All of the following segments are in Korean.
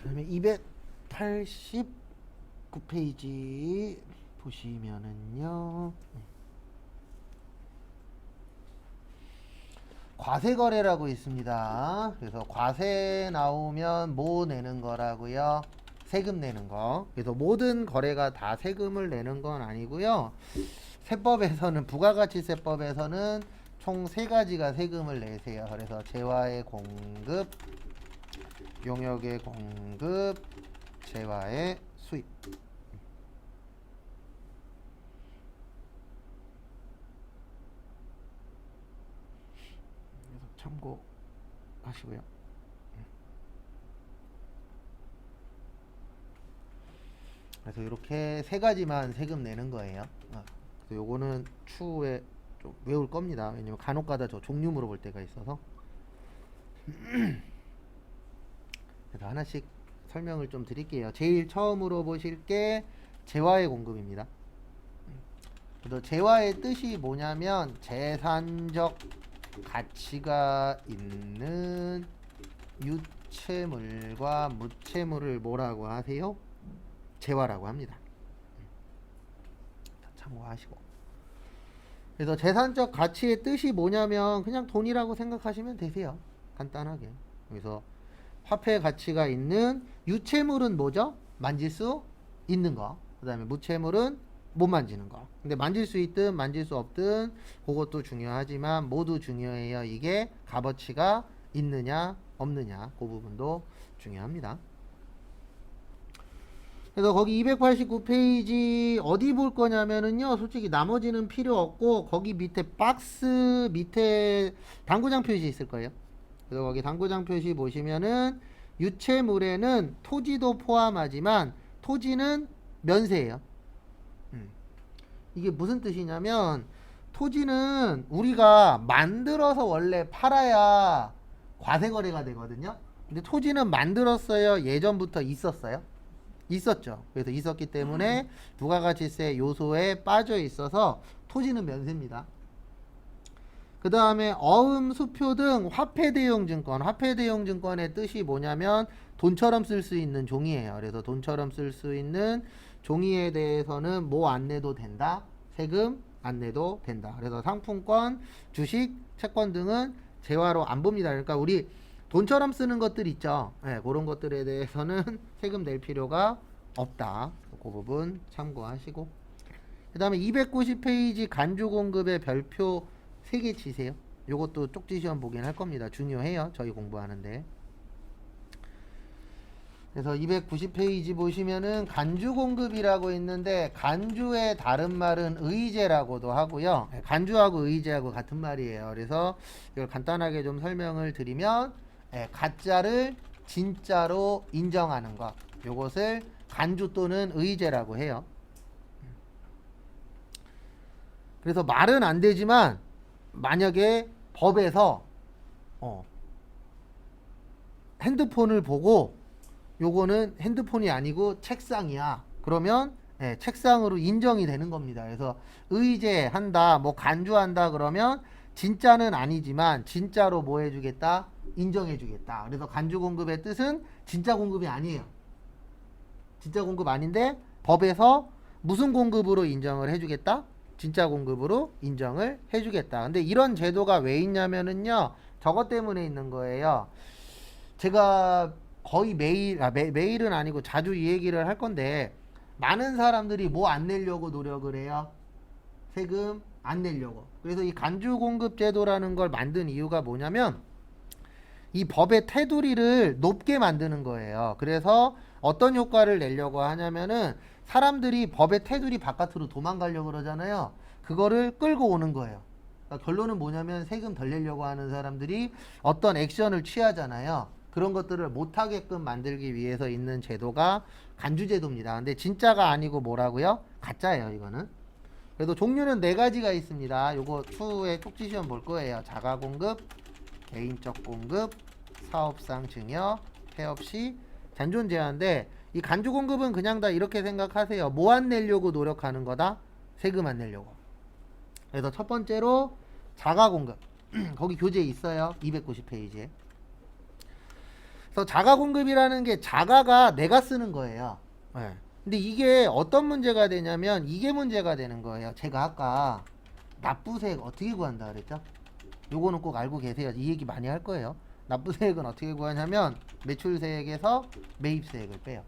그다음에 289페이지 보시면은요. 과세거래라고 있습니다. 그래서 과세 나오면 뭐 내는 거라고요? 세금 내는 거. 그래서 모든 거래가 다 세금을 내는 건 아니고요. 세법에서는 부가가치세법에서는 총 세 가지가 세금을 내세요. 그래서 재화의 공급, 용역의 공급, 재화의 수입. 그래서 참고하시고요. 그래서 이렇게 세 가지만 세금 내는 거예요. 그래서 요거는 추후에 좀 외울 겁니다. 왜냐면 간혹가다 저 종류 물어볼 때가 있어서. 그래서 하나씩 설명을 좀 드릴게요. 제일 처음으로 보실 게 재화의 공급입니다. 그래서 재화의 뜻이 뭐냐면 재산적 가치가 있는 유채물과 무채물을 뭐라고 하세요? 재화라고 합니다. 참고하시고. 그래서 재산적 가치의 뜻이 뭐냐면 그냥 돈이라고 생각하시면 되세요. 간단하게. 그래서 화폐 가치가 있는 유채물은 뭐죠? 만질 수 있는 거. 그 다음에 무채물은 못 만지는 거. 근데 만질 수 있든 만질 수 없든 그것도 중요하지만 모두 중요해요. 이게 값어치가 있느냐 없느냐 그 부분도 중요합니다. 그래서 거기 289페이지 어디 볼 거냐면은요, 솔직히 나머지는 필요 없고 거기 밑에 박스 밑에 당구장 표시 있을 거예요. 그래서 거기 당구장 표시 보시면은 유채물에는 토지도 포함하지만 토지는 면세예요. 이게 무슨 뜻이냐면 토지는 우리가 만들어서 원래 팔아야 과세거래가 되거든요. 근데 토지는 만들었어요? 예전부터 있었어요? 있었죠. 그래서 있었기 때문에 부가가치세 요소에 빠져 있어서 토지는 면세입니다. 그 다음에 어음, 수표 등 화폐대용증권. 화폐대용증권의 뜻이 뭐냐면 돈처럼 쓸 수 있는 종이에요. 그래서 돈처럼 쓸 수 있는 종이에 대해서는 뭐 안 내도 된다? 세금 안 내도 된다. 그래서 상품권, 주식, 채권 등은 재화로 안 봅니다. 그러니까 우리 돈처럼 쓰는 것들 있죠. 네, 그런 것들에 대해서는 세금 낼 필요가 없다. 그 부분 참고하시고. 그 다음에 290페이지 간주공급의 별표 3개 치세요. 요것도 쪽지 시험 보긴 할 겁니다. 중요해요. 저희 공부하는데. 그래서 290페이지 보시면은 간주공급이라고 있는데 간주의 다른 말은 의제라고도 하고요. 간주하고 의제하고 같은 말이에요. 그래서 이걸 간단하게 좀 설명을 드리면 가짜를 진짜로 인정하는 것. 요것을 간주 또는 의제라고 해요. 그래서 말은 안 되지만 만약에 법에서 핸드폰을 보고 요거는 핸드폰이 아니고 책상이야. 그러면 책상으로 인정이 되는 겁니다. 그래서 의제한다, 뭐 간주한다 그러면 진짜는 아니지만 진짜로 뭐 해주겠다? 인정해주겠다. 그래서 간주공급의 뜻은 진짜 공급이 아니에요. 진짜 공급 아닌데 법에서 무슨 공급으로 인정을 해주겠다? 진짜 공급으로 인정을 해주겠다. 근데 이런 제도가 왜 있냐면은요, 저것 때문에 있는 거예요. 제가 거의 매일은 아니고 자주 이 얘기를 할 건데, 많은 사람들이 뭐 안 내려고 노력을 해요? 세금 안 내려고. 그래서 이 간주공급 제도라는 걸 만든 이유가 뭐냐면, 이 법의 테두리를 높게 만드는 거예요. 그래서 어떤 효과를 내려고 하냐면은 사람들이 법의 테두리 바깥으로 도망가려고 그러잖아요. 그거를 끌고 오는 거예요. 그러니까 결론은 뭐냐면 세금 덜 내려고 하는 사람들이 어떤 액션을 취하잖아요. 그런 것들을 못하게끔 만들기 위해서 있는 제도가 간주제도입니다. 근데 진짜가 아니고 뭐라고요? 가짜예요, 이거는. 그래도 종류는 4가지가 있습니다. 요거 추후에 쪽지시험 볼 거예요. 자가공급, 개인적 공급, 사업상 증여, 폐업시, 잔존제한인데 이 간주공급은 그냥 다 이렇게 생각하세요. 뭐 안 내려고 노력하는 거다? 세금 안 내려고. 그래서 첫 번째로 자가공급. 거기 교재 있어요. 290페이지에. 그래서 그래서 자가 공급이라는 게 자가가 내가 쓰는 거예요. 예. 근데 이게 어떤 문제가 되냐면 이게 문제가 되는 거예요. 제가 아까 납부세액 어떻게 구한다 그랬죠? 요거는 꼭 알고 계세요. 이 얘기 많이 할 거예요. 납부세액은 어떻게 구하냐면 매출세액에서 매입세액을 빼요.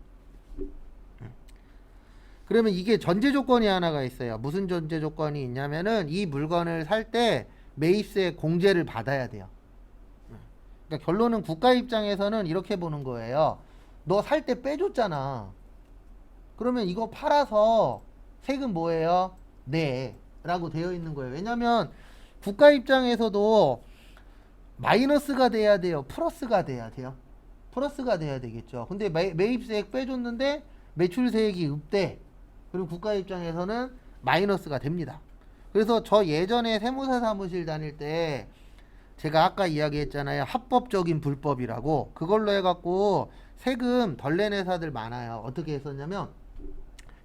그러면 이게 전제 조건이 하나가 있어요. 무슨 전제 조건이 있냐면은 이 물건을 살 때 매입세 공제를 받아야 돼요. 그러니까 결론은 국가 입장에서는 이렇게 보는 거예요. 너 살 때 빼줬잖아. 그러면 이거 팔아서 세금 뭐예요? 네. 라고 되어 있는 거예요. 왜냐면 국가 입장에서도 마이너스가 돼야 돼요? 플러스가 돼야 돼요? 플러스가 돼야 되겠죠. 근데 매입세액 빼줬는데 매출세액이 없대. 그리고 국가 입장에서는 마이너스가 됩니다. 그래서 저 예전에 세무사 사무실 다닐 때 제가 아까 이야기했잖아요. 합법적인 불법이라고. 그걸로 해갖고 세금 덜 낸 회사들 많아요. 어떻게 했었냐면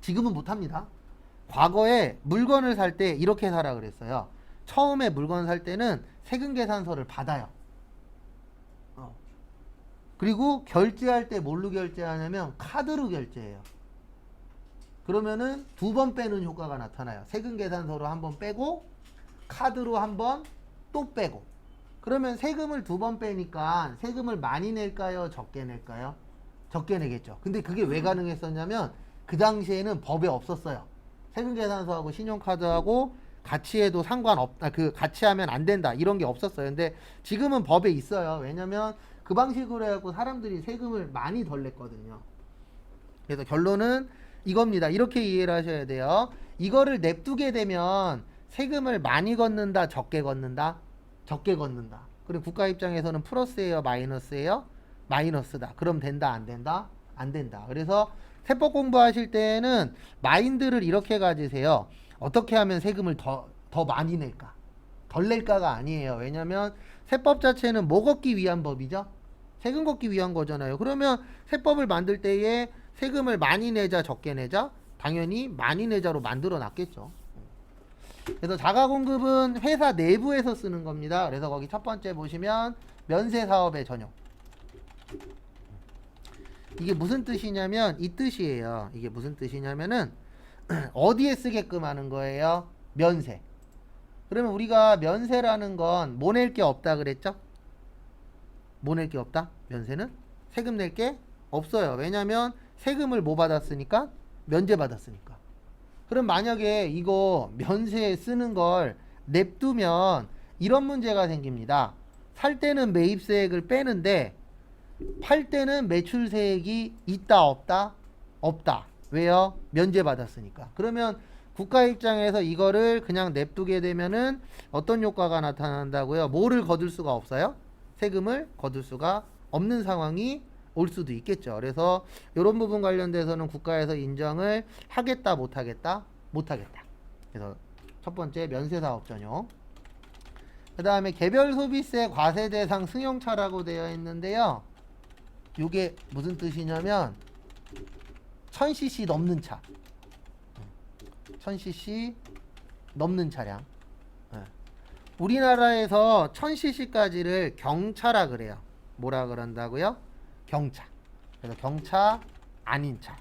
지금은 못합니다. 과거에 물건을 살 때 이렇게 사라 그랬어요. 처음에 물건 살 때는 세금계산서를 받아요. 그리고 결제할 때 뭘로 결제하냐면 카드로 결제해요. 그러면은 두 번 빼는 효과가 나타나요. 세금계산서로 한 번 빼고 카드로 한 번 또 빼고. 그러면 세금을 두 번 빼니까 세금을 많이 낼까요? 적게 낼까요? 적게 내겠죠. 근데 그게 왜 가능했었냐면 그 당시에는 법에 없었어요. 세금계산서하고 신용카드하고 같이 해도 그 같이 하면 안 된다. 이런 게 없었어요. 근데 지금은 법에 있어요. 왜냐면 그 방식으로 해갖고 사람들이 세금을 많이 덜 냈거든요. 그래서 결론은 이겁니다. 이렇게 이해를 하셔야 돼요. 이거를 냅두게 되면 세금을 많이 걷는다, 적게 걷는다? 적게 걷는다. 그리고 국가 입장에서는 플러스예요, 마이너스예요? 마이너스다. 그럼 된다, 안 된다? 안 된다. 그래서 세법 공부하실 때는 마인드를 이렇게 가지세요. 어떻게 하면 세금을 더 많이 낼까? 덜 낼까가 아니에요. 왜냐면 세법 자체는 뭐 걷기 위한 법이죠? 세금 걷기 위한 거잖아요. 그러면 세법을 만들 때에 세금을 많이 내자, 적게 내자? 당연히 많이 내자로 만들어 놨겠죠. 그래서 자가공급은 회사 내부에서 쓰는 겁니다. 그래서 거기 첫 번째 보시면 면세사업의 전용. 이게 무슨 뜻이냐면 이 뜻이에요. 이게 무슨 뜻이냐면은 어디에 쓰게끔 하는 거예요? 면세. 그러면 우리가 면세라는 건 뭐 낼 게 없다 그랬죠? 뭐 낼 게 없다? 면세는? 세금 낼 게 없어요. 왜냐면 세금을 뭐 받았으니까? 면제 받았으니까. 그럼 만약에 이거 면세에 쓰는 걸 냅두면 이런 문제가 생깁니다. 살 때는 매입세액을 빼는데 팔 때는 매출세액이 있다 없다? 없다. 왜요? 면제 받았으니까. 그러면 국가 입장에서 이거를 그냥 냅두게 되면은 어떤 효과가 나타난다고요? 뭐를 거둘 수가 없어요? 세금을 거둘 수가 없는 상황이 올 수도 있겠죠. 그래서 이런 부분 관련돼서는 국가에서 인정을 하겠다 못하겠다? 못하겠다. 그래서 첫 번째 면세사업 전용. 그 다음에 개별 소비세 과세 대상 승용차라고 되어 있는데요. 이게 무슨 뜻이냐면 1000cc 넘는 차. 1000cc 넘는 차량. 우리나라에서 1000cc까지를 경차라 그래요. 뭐라 그런다고요? 경차. 그래서 경차 아닌 차.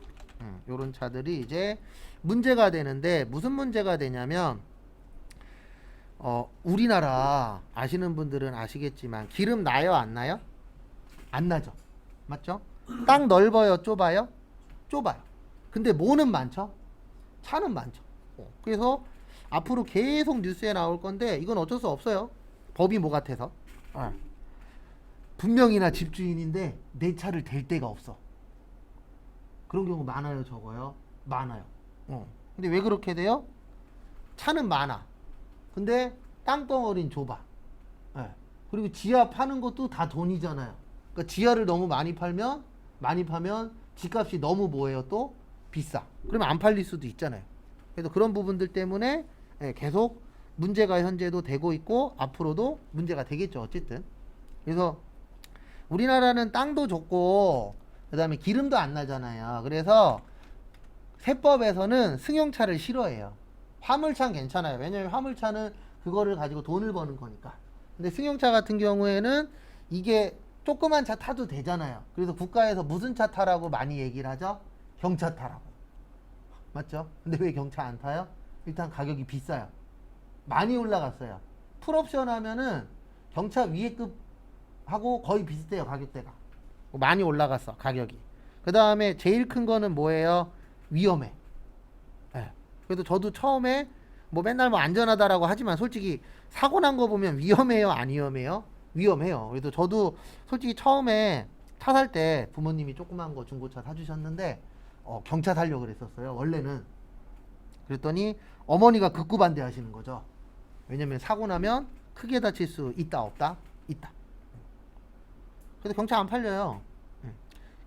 요런 차들이 이제 문제가 되는데 무슨 문제가 되냐면 우리나라 아시는 분들은 아시겠지만 기름 나요 안 나요? 안 나죠. 맞죠? 땅 넓어요 좁아요? 좁아요. 근데 뭐는 많죠? 차는 많죠. 그래서 앞으로 계속 뉴스에 나올 건데 이건 어쩔 수 없어요. 법이 뭐 같아서. 분명히 나 집주인인데 내 차를 댈 데가 없어. 그런 경우 많아요 적어요? 많아요. 근데 왜 그렇게 돼요? 차는 많아. 근데 땅덩어리는 좁아. 그리고 지하 파는 것도 다 돈이잖아요. 그러니까 지하를 너무 많이 팔면 집값이 너무 뭐예요 또? 비싸. 그러면 안 팔릴 수도 있잖아요. 그래서 그런 부분들 때문에 계속 문제가 현재도 되고 있고 앞으로도 문제가 되겠죠. 어쨌든. 그래서 우리나라는 땅도 좁고 그 다음에 기름도 안 나잖아요. 그래서 세법에서는 승용차를 싫어해요. 화물차는 괜찮아요. 왜냐면 화물차는 그거를 가지고 돈을 버는 거니까. 근데 승용차 같은 경우에는 이게 조그만 차 타도 되잖아요. 그래서 국가에서 무슨 차 타라고 많이 얘기를 하죠? 경차 타라고. 맞죠? 근데 왜 경차 안 타요? 일단 가격이 비싸요. 많이 올라갔어요. 풀옵션 하면은 경차 위에급하고 거의 비슷해요. 가격대가. 많이 올라갔어. 가격이. 그 다음에 제일 큰 거는 뭐예요? 위험해. 예. 그래도 저도 처음에 뭐 맨날 뭐 안전하다라고 하지만 솔직히 사고 난 거 보면 위험해요? 안 위험해요? 위험해요. 그래도 저도 솔직히 처음에 차 살 때 부모님이 조그만 거 중고차 사주셨는데 경차 사려고 그랬었어요. 원래는. 그랬더니 어머니가 극구 반대하시는 거죠. 왜냐면 사고 나면 크게 다칠 수 있다 없다? 있다. 그래서 경차 안 팔려요.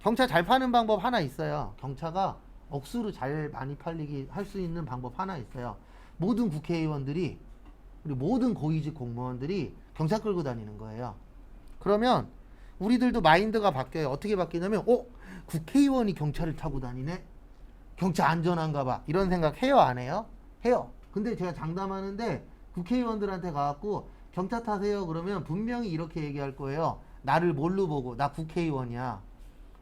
경차 잘 파는 방법 하나 있어요. 경차가 억수로 잘 많이 팔리게 할 수 있는 방법 하나 있어요. 모든 국회의원들이 그리고 모든 고위직 공무원들이 경차 끌고 다니는 거예요. 그러면 우리들도 마인드가 바뀌어요. 어떻게 바뀌냐면 국회의원이 경차를 타고 다니네? 경차 안전한가 봐. 이런 생각 해요 안 해요? 해요. 근데 제가 장담하는데 국회의원들한테 가갖고 경차 타세요 그러면 분명히 이렇게 얘기할 거예요. 나를 뭘로 보고? 나 국회의원이야.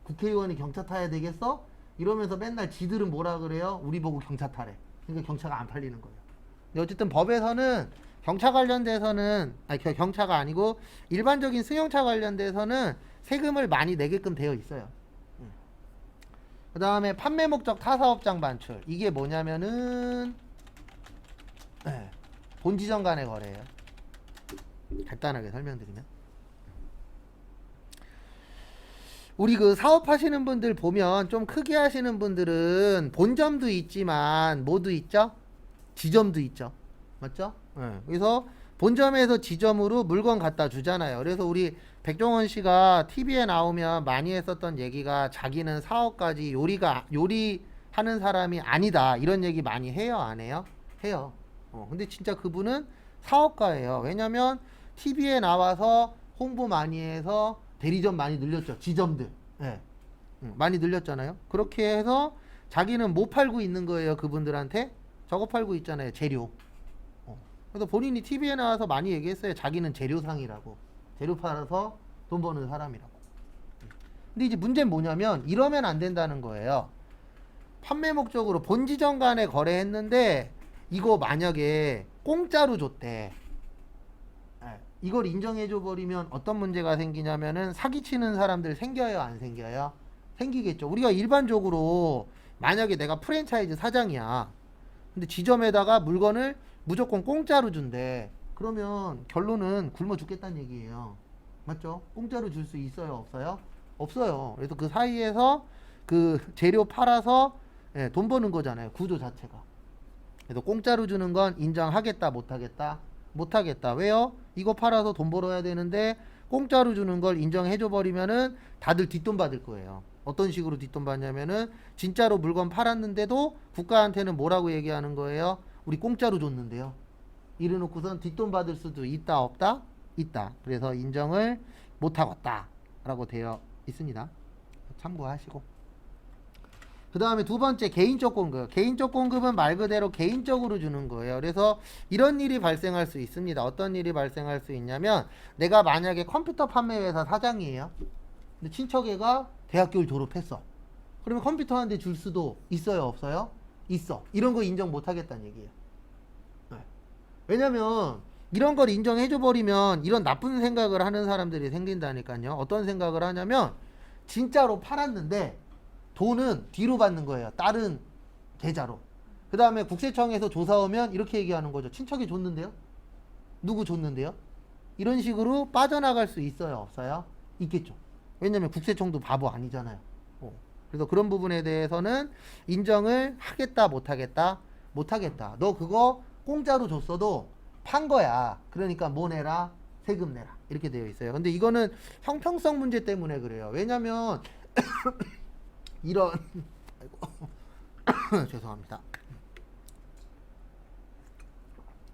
국회의원이 경차 타야 되겠어? 이러면서 맨날 지들은 뭐라 그래요? 우리 보고 경차 타래. 그러니까 경차가 안 팔리는 거예요. 근데 어쨌든 법에서는 경차 관련돼서는 경차가 아니고 일반적인 승용차 관련돼서는 세금을 많이 내게끔 되어 있어요. 그 다음에 판매 목적 타사업장 반출. 이게 뭐냐면은 본지점 간의 거래예요. 간단하게 설명드리면 우리 그 사업하시는 분들 보면 좀 크게 하시는 분들은 본점도 있지만 뭐도 있죠? 지점도 있죠. 맞죠? 그래서 본점에서 지점으로 물건 갖다 주잖아요. 그래서 우리 백종원 씨가 TV에 나오면 많이 했었던 얘기가 자기는 사업까지 요리하는 사람이 아니다. 이런 얘기 많이 해요, 안 해요? 해요. 근데 진짜 그분은 사업가예요. 왜냐면 TV에 나와서 홍보 많이 해서 대리점 많이 늘렸죠. 지점들. 예. 많이 늘렸잖아요. 그렇게 해서 자기는 뭐 팔고 있는 거예요. 그분들한테 저거 팔고 있잖아요. 재료. 그래서 본인이 TV에 나와서 많이 얘기했어요. 자기는 재료상이라고. 재료 팔아서 돈 버는 사람이라고. 근데 이제 문제는 뭐냐면 이러면 안 된다는 거예요. 판매 목적으로 본지점 간에 거래했는데 이거 만약에 공짜로 줬대. 이걸 인정해줘 버리면 어떤 문제가 생기냐면은 사기치는 사람들 생겨요 안 생겨요? 생기겠죠. 우리가 일반적으로 만약에 내가 프랜차이즈 사장이야. 근데 지점에다가 물건을 무조건 공짜로 준대. 그러면 결론은 굶어 죽겠다는 얘기예요. 맞죠? 공짜로 줄 수 있어요 없어요? 없어요. 그래서 그 사이에서 그 재료 팔아서 돈 버는 거잖아요. 구조 자체가. 그래서 공짜로 주는 건 인정하겠다 못하겠다? 못하겠다. 왜요? 이거 팔아서 돈 벌어야 되는데 공짜로 주는 걸 인정해줘 버리면은 다들 뒷돈 받을 거예요. 어떤 식으로 뒷돈 받냐면은 진짜로 물건 팔았는데도 국가한테는 뭐라고 얘기하는 거예요? 우리 공짜로 줬는데요. 이래놓고선 뒷돈 받을 수도 있다 없다? 있다. 그래서 인정을 못하겠다 라고 되어 있습니다. 참고하시고. 그 다음에 두 번째 개인적 공급. 개인적 공급은 말 그대로 개인적으로 주는 거예요. 그래서 이런 일이 발생할 수 있습니다. 어떤 일이 발생할 수 있냐면 내가 만약에 컴퓨터 판매회사 사장이에요. 근데 친척애가 대학교를 졸업했어. 그러면 컴퓨터 한 대 줄 수도 있어요 없어요? 있어. 이런 거 인정 못 하겠다는 얘기예요. 왜냐면 이런 걸 인정해줘 버리면 이런 나쁜 생각을 하는 사람들이 생긴다니까요. 어떤 생각을 하냐면 진짜로 팔았는데 돈은 뒤로 받는 거예요. 다른 계좌로. 그 다음에 국세청에서 조사 오면 이렇게 얘기하는 거죠. 친척이 줬는데요? 누구 줬는데요? 이런 식으로 빠져나갈 수 있어요 없어요? 있겠죠. 왜냐면 국세청도 바보 아니잖아요. 그래서 그런 부분에 대해서는 인정을 하겠다 못하겠다? 못하겠다. 너 그거 공짜로 줬어도 판 거야. 그러니까 뭐 내라? 세금 내라. 이렇게 되어 있어요. 근데 이거는 형평성 문제 때문에 그래요. 왜냐면 이런 죄송합니다.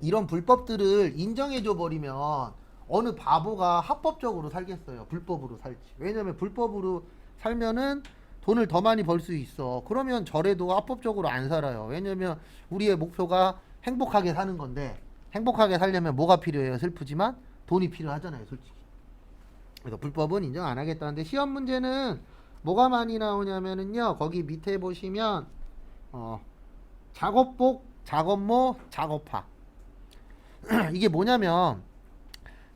이런 불법들을 인정해줘 버리면 어느 바보가 합법적으로 살겠어요? 불법으로 살지. 왜냐면 불법으로 살면은 돈을 더 많이 벌 수 있어. 그러면 저래도 합법적으로 안 살아요. 왜냐면 우리의 목표가 행복하게 사는 건데 행복하게 살려면 뭐가 필요해요? 슬프지만 돈이 필요하잖아요 솔직히. 그래서 불법은 인정 안 하겠다는데 시험 문제는 뭐가 많이 나오냐면은요. 거기 밑에 보시면 작업복, 작업모, 작업화. 이게 뭐냐면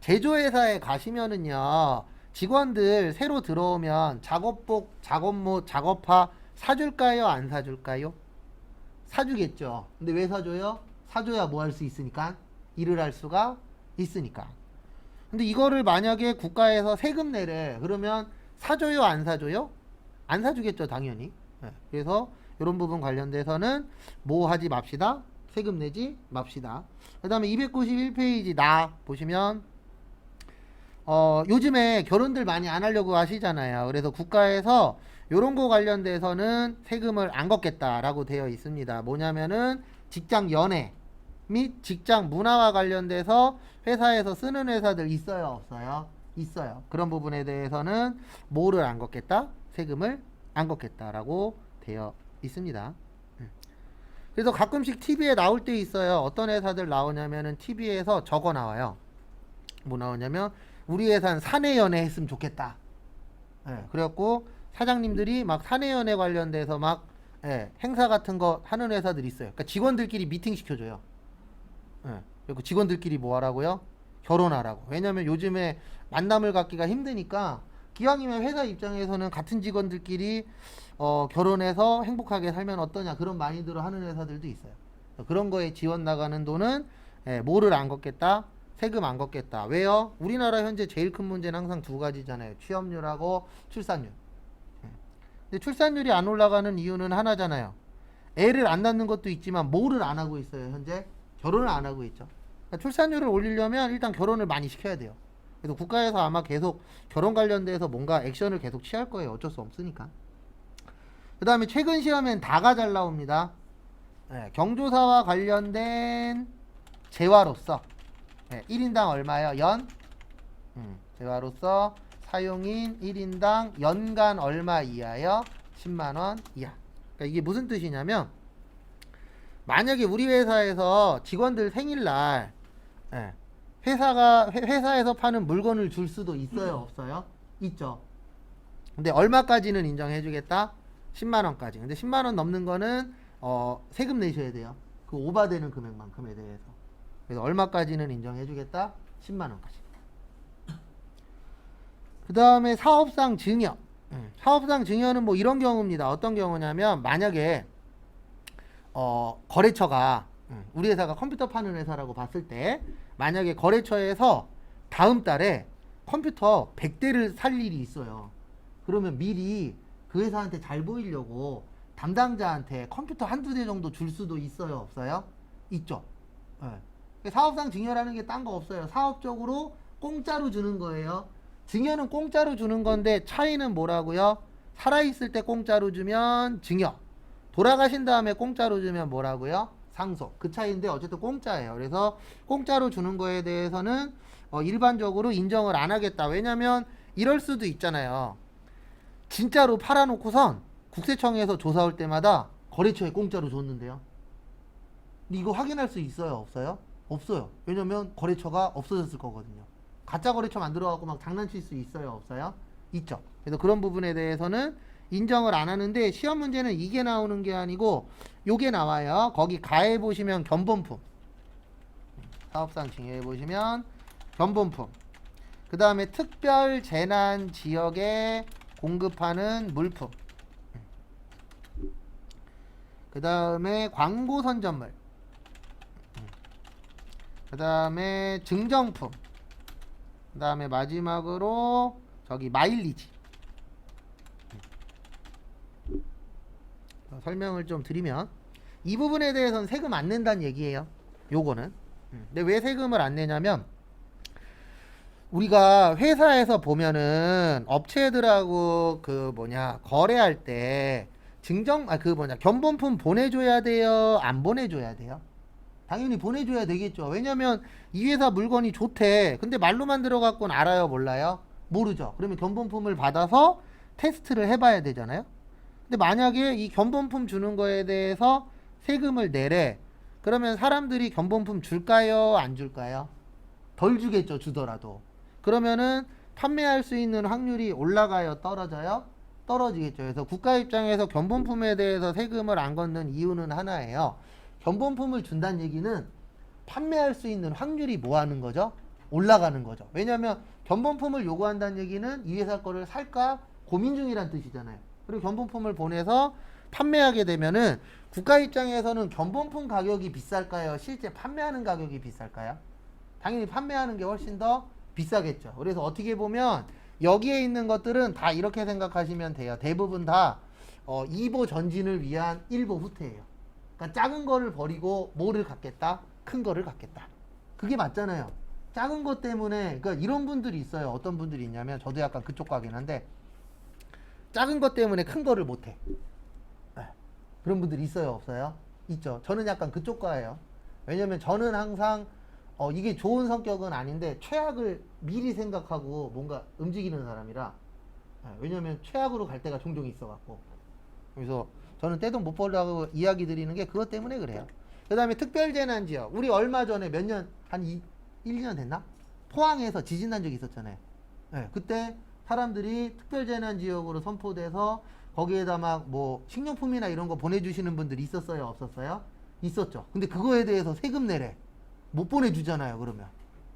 제조회사에 가시면은요. 직원들 새로 들어오면 작업복, 작업모, 작업화 사줄까요? 안 사줄까요? 사주겠죠. 근데 왜 사줘요? 사줘야 뭐 할 수 있으니까? 일을 할 수가 있으니까. 근데 이거를 만약에 국가에서 세금 내래. 그러면 사줘요? 안 사줘요? 안 사주겠죠, 당연히. 네. 그래서 이런 부분 관련돼서는 뭐 하지 맙시다. 세금 내지 맙시다. 그 다음에 291페이지 나 보시면 요즘에 결혼들 많이 안 하려고 하시잖아요. 그래서 국가에서 요런 거 관련돼서는 세금을 안 걷겠다라고 되어 있습니다. 뭐냐면은 직장 연애 및 직장 문화와 관련돼서 회사에서 쓰는 회사들 있어요, 없어요? 있어요. 그런 부분에 대해서는 뭐를 안 걷겠다? 세금을 안 걷겠다라고 되어 있습니다. 그래서 가끔씩 TV에 나올 때 있어요. 어떤 회사들 나오냐면은 TV에서 적어 나와요. 뭐 나오냐면 우리 회사는 사내연애 했으면 좋겠다. 그래갖고 사장님들이 막 사내연애 관련돼서 막 행사 같은 거 하는 회사들이 있어요. 그러니까 직원들끼리 미팅 시켜줘요. 그리고 직원들끼리 뭐 하라고요? 결혼하라고. 왜냐면 요즘에 만남을 갖기가 힘드니까 기왕이면 회사 입장에서는 같은 직원들끼리 결혼해서 행복하게 살면 어떠냐 그런 마인드로 하는 회사들도 있어요. 그런 거에 지원 나가는 돈은 뭐를 안 걷겠다? 세금 안 걷겠다. 왜요? 우리나라 현재 제일 큰 문제는 항상 두 가지잖아요. 취업률하고 출산율. 근데 출산율이 안 올라가는 이유는 하나잖아요. 애를 안 낳는 것도 있지만 뭐를 안 하고 있어요, 현재? 결혼을 안 하고 있죠. 그러니까 출산율을 올리려면 일단 결혼을 많이 시켜야 돼요. 그래서 국가에서 아마 계속 결혼 관련돼서 뭔가 액션을 계속 취할 거예요. 어쩔 수 없으니까. 그 다음에 최근 시험엔 다가 잘 나옵니다. 경조사와 관련된 재화로서 1인당 얼마요? 재화로서 사용인 1인당 연간 얼마 이하요? 10만원 이하. 그러니까 이게 무슨 뜻이냐면 만약에 우리 회사에서 직원들 생일날 회사에서 파는 물건을 줄 수도 있어요, 없어요? 있죠. 근데 얼마까지는 인정해 주겠다? 10만원까지. 근데 10만원 넘는 거는 세금 내셔야 돼요. 그 오바되는 금액만큼에 대해서. 그래서 얼마까지는 인정해 주겠다? 10만원까지. 그 다음에 사업상 증여. 사업상 증여는 뭐 이런 경우입니다. 어떤 경우냐면 만약에 거래처가 우리 회사가 컴퓨터 파는 회사라고 봤을 때 만약에 거래처에서 다음 달에 컴퓨터 100대를 살 일이 있어요. 그러면 미리 그 회사한테 잘 보이려고 담당자한테 컴퓨터 한두 대 정도 줄 수도 있어요, 없어요? 있죠. 사업상 증여라는 게 딴 거 없어요. 사업적으로 공짜로 주는 거예요. 증여는 공짜로 주는 건데 차이는 뭐라고요? 살아있을 때 공짜로 주면 증여, 돌아가신 다음에 공짜로 주면 뭐라고요? 상속. 그 차이인데 어쨌든 공짜예요. 그래서 공짜로 주는 거에 대해서는 일반적으로 인정을 안 하겠다. 왜냐면 이럴 수도 있잖아요. 진짜로 팔아놓고선 국세청에서 조사 올 때마다 거래처에 공짜로 줬는데요. 근데 이거 확인할 수 있어요, 없어요? 없어요. 왜냐면 거래처가 없어졌을 거거든요. 가짜 거래처 만들어갖고 막 장난칠 수 있어요, 없어요? 있죠. 그래서 그런 부분에 대해서는 인정을 안 하는데 시험 문제는 이게 나오는 게 아니고 요게 나와요. 거기 가해 보시면 견본품, 사업상 증여해 보시면 견본품, 그 다음에 특별 재난 지역에 공급하는 물품, 그 다음에 광고 선전물, 그 다음에 증정품, 그 다음에 마지막으로 저기 마일리지. 설명을 좀 드리면 이 부분에 대해서는 세금 안 낸다는 얘기예요. 요거는. 근데 왜 세금을 안 내냐면 우리가 회사에서 보면은 업체들하고 거래할 때 견본품 보내줘야 돼요? 안 보내줘야 돼요? 당연히 보내줘야 되겠죠. 왜냐면 이 회사 물건이 좋대. 근데 말로만 들어갖고는 알아요, 몰라요? 모르죠. 그러면 견본품을 받아서 테스트를 해봐야 되잖아요. 근데 만약에 이 견본품 주는 거에 대해서 세금을 내래. 그러면 사람들이 견본품 줄까요? 안 줄까요? 덜 주겠죠, 주더라도. 그러면은 판매할 수 있는 확률이 올라가요, 떨어져요? 떨어지겠죠. 그래서 국가 입장에서 견본품에 대해서 세금을 안 걷는 이유는 하나예요. 견본품을 준다는 얘기는 판매할 수 있는 확률이 뭐 하는 거죠? 올라가는 거죠. 왜냐하면 견본품을 요구한다는 얘기는 이 회사 거를 살까 고민 중이란 뜻이잖아요. 그리고 견본품을 보내서 판매하게 되면은 국가 입장에서는 견본품 가격이 비쌀까요? 실제 판매하는 가격이 비쌀까요? 당연히 판매하는 게 훨씬 더 비싸겠죠. 그래서 어떻게 보면 여기에 있는 것들은 다 이렇게 생각하시면 돼요. 대부분 다 2보 전진을 위한 1보 후퇴예요. 그러니까 작은 거를 버리고 뭐를 갖겠다? 큰 거를 갖겠다. 그게 맞잖아요. 작은 것 때문에 그러니까 이런 분들이 있어요. 어떤 분들이 있냐면 저도 약간 그쪽 가긴 한데 작은 것 때문에 큰 거를 못해. 네. 그런 분들이 있어요? 없어요? 있죠. 저는 약간 그쪽 가예요. 왜냐면 저는 항상 이게 좋은 성격은 아닌데 최악을 미리 생각하고 뭔가 움직이는 사람이라 왜냐면 최악으로 갈 때가 종종 있어갖고 그래서 저는 떼돈 못 벌라고 이야기 드리는 게 그것 때문에 그래요. 그 다음에 특별재난지역 우리 얼마 전에 몇 년 한 1년 됐나? 포항에서 지진 난 적이 있었잖아요. 네, 그때 사람들이 특별재난지역으로 선포돼서 거기에다 막 뭐 식료품이나 이런 거 보내주시는 분들이 있었어요? 없었어요? 있었죠. 근데 그거에 대해서 세금 내래. 못 보내주잖아요. 그러면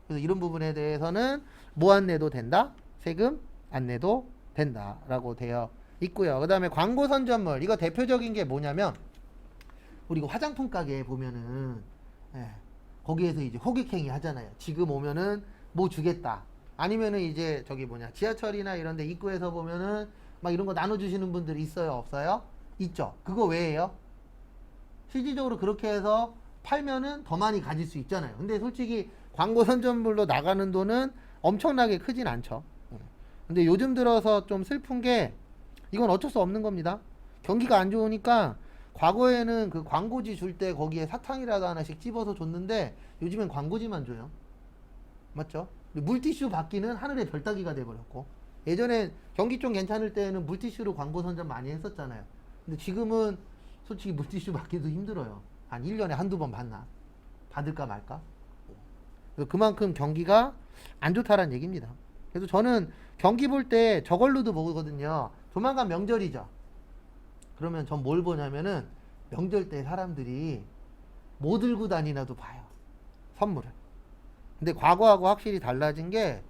그래서 이런 부분에 대해서는 뭐 안 내도 된다? 세금 안 내도 된다라고 되어 있고요. 그 다음에 광고 선전물 이거 대표적인 게 뭐냐면 우리 화장품 가게에 보면은 거기에서 이제 호객행위 하잖아요. 지금 오면은 뭐 주겠다. 아니면은 이제 저기 뭐냐 지하철이나 이런 데 입구에서 보면은 막 이런 거 나눠주시는 분들이 있어요? 없어요? 있죠. 그거 왜예요? 실질적으로 그렇게 해서 팔면은 더 많이 가질 수 있잖아요. 근데 솔직히 광고 선전물로 나가는 돈은 엄청나게 크진 않죠. 근데 요즘 들어서 좀 슬픈 게 이건 어쩔 수 없는 겁니다. 경기가 안 좋으니까 과거에는 그 광고지 줄 때 거기에 사탕이라도 하나씩 집어서 줬는데 요즘엔 광고지만 줘요. 맞죠? 물티슈 받기는 하늘의 별 따기가 돼버렸고 예전에 경기 좀 괜찮을 때는 물티슈로 광고 선전 많이 했었잖아요. 근데 지금은 솔직히 물티슈 받기도 힘들어요. 한 1년에 한두 번 받나? 받을까 말까? 그만큼 경기가 안 좋다라는 얘기입니다. 그래서 저는 경기 볼 때 저걸로도 보거든요. 조만간 명절이죠. 그러면 전 뭘 보냐면은 명절 때 사람들이 뭐 들고 다니나도 봐요. 선물을. 근데 과거하고 확실히 달라진 게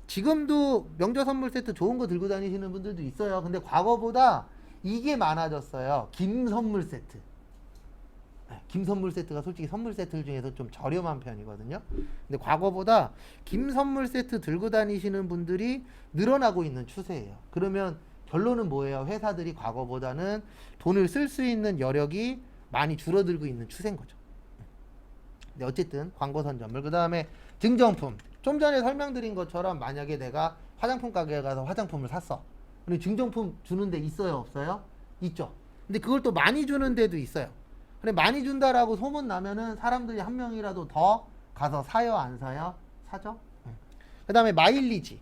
지금도 명절 선물 세트 좋은 거 들고 다니시는 분들도 있어요. 근데 과거보다 이게 많아졌어요. 김 선물 세트. 김 선물 세트가 솔직히 선물 세트 중에서 좀 저렴한 편이거든요. 근데 과거보다 김 선물 세트 들고 다니시는 분들이 늘어나고 있는 추세예요. 그러면 결론은 뭐예요? 회사들이 과거보다는 돈을 쓸 수 있는 여력이 많이 줄어들고 있는 추세인 거죠. 근데 어쨌든 광고 선전물 그 다음에 증정품 좀 전에 설명드린 것처럼 만약에 내가 화장품 가게에 가서 화장품을 샀어. 근데 증정품 주는 데 있어요? 없어요? 있죠. 근데 그걸 또 많이 주는 데도 있어요. 근데 많이 준다라고 소문 나면은 사람들이 한 명이라도 더 가서 사요? 안 사요? 사죠. 그 다음에 마일리지.